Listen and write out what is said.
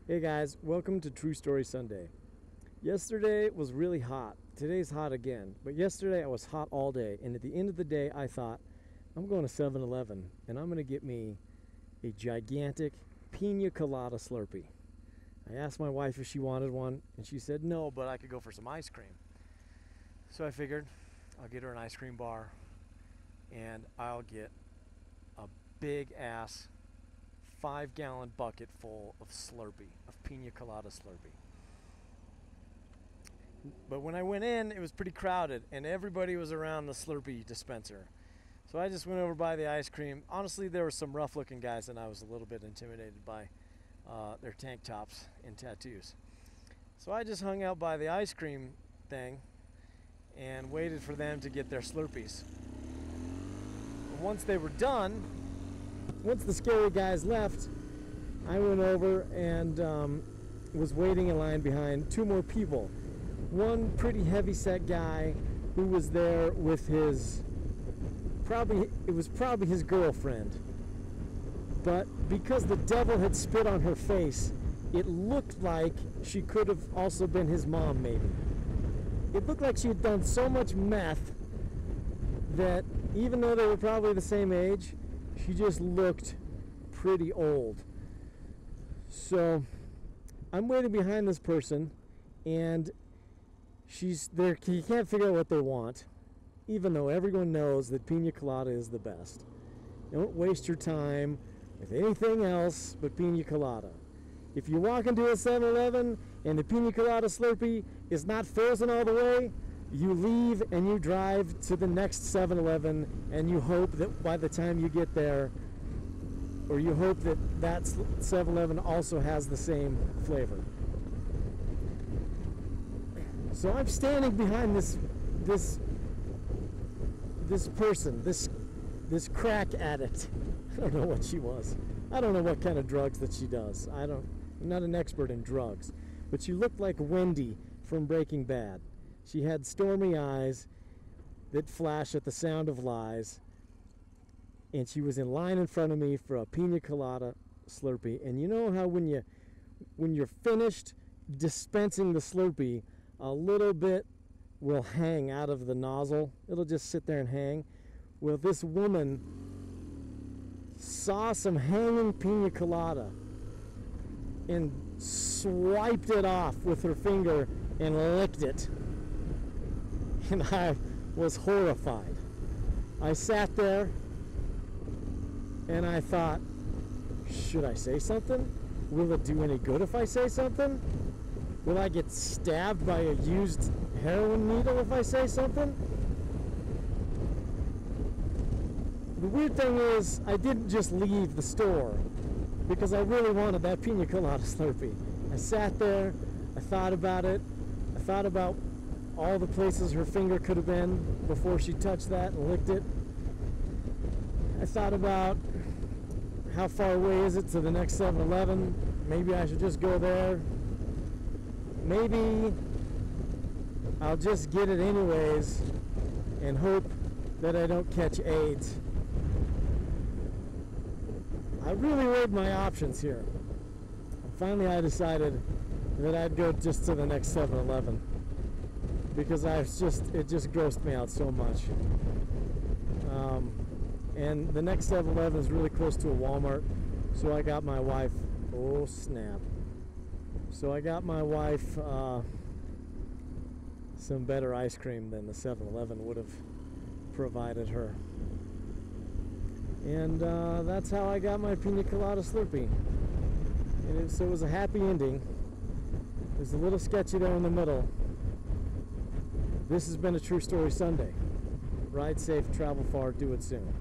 Hey guys, welcome to True Story Sunday. Yesterday was really hot. Today's hot again. But yesterday I was hot all day. And at the end of the day, I thought, I'm going to 7-Eleven and I'm going to get me a gigantic pina colada Slurpee. I asked my wife if she wanted one, and she said no, but I could go for some ice cream. So I figured I'll get her an ice cream bar and I'll get a big ass 5-gallon bucket full of Slurpee, of pina colada Slurpee. But when I went in, it was pretty crowded and everybody was around the Slurpee dispenser. So I just went over by the ice cream. Honestly, there were some rough looking guys and I was a little bit intimidated by their tank tops and tattoos. So I just hung out by the ice cream thing and waited for them to get their Slurpees. Once they were done, once the scary guys left, I went over and was waiting in line behind two more people. One pretty heavy-set guy who was there with it was probably his girlfriend. But because the devil had spit on her face, it looked like she could have also been his mom, maybe. It looked like she had done so much meth that even though they were probably the same age, she just looked pretty old. So I'm waiting behind this person and she's there. You can't figure out what they want, even though everyone knows that pina colada is the best. Don't waste your time with anything else but pina colada. If you walk into a 7-Eleven and the pina colada Slurpee is not frozen all the way, you leave and you drive to the next 7-Eleven and you hope that by the time you get there, or you hope that that 7-Eleven also has the same flavor. So I'm standing behind this person, this crack addict. I don't know what she was. I don't know what kind of drugs that she does. I'm not an expert in drugs, but she looked like Wendy from Breaking Bad. She had stormy eyes that flash at the sound of lies, and she was in line in front of me for a pina colada Slurpee. And you know how when you're finished dispensing the Slurpee, a little bit will hang out of the nozzle. It'll just sit there and hang. Well, this woman saw some hanging pina colada and swiped it off with her finger and licked it. And I was horrified. I sat there and I thought, should I say something? Will it do any good if I say something? Will I get stabbed by a used heroin needle if I say something? The weird thing is, I didn't just leave the store because I really wanted that pina colada Slurpee. I sat there, I thought about it, I thought about all the places her finger could have been before she touched that and licked it. I thought about how far away is it to the next 7-Eleven. Maybe I should just go there. Maybe I'll just get it anyways and hope that I don't catch AIDS. I really weighed my options here. Finally I decided that I'd go just to the next 7-Eleven because it just grossed me out so much. And the next 7-Eleven is really close to a Walmart, so I got my wife, oh snap. So I got my wife some better ice cream than the 7-Eleven would have provided her. And that's how I got my pina colada Slurpee. And so it was a happy ending. It was a little sketchy there in the middle. This has been a True Story Sunday. Ride safe, travel far, do it soon.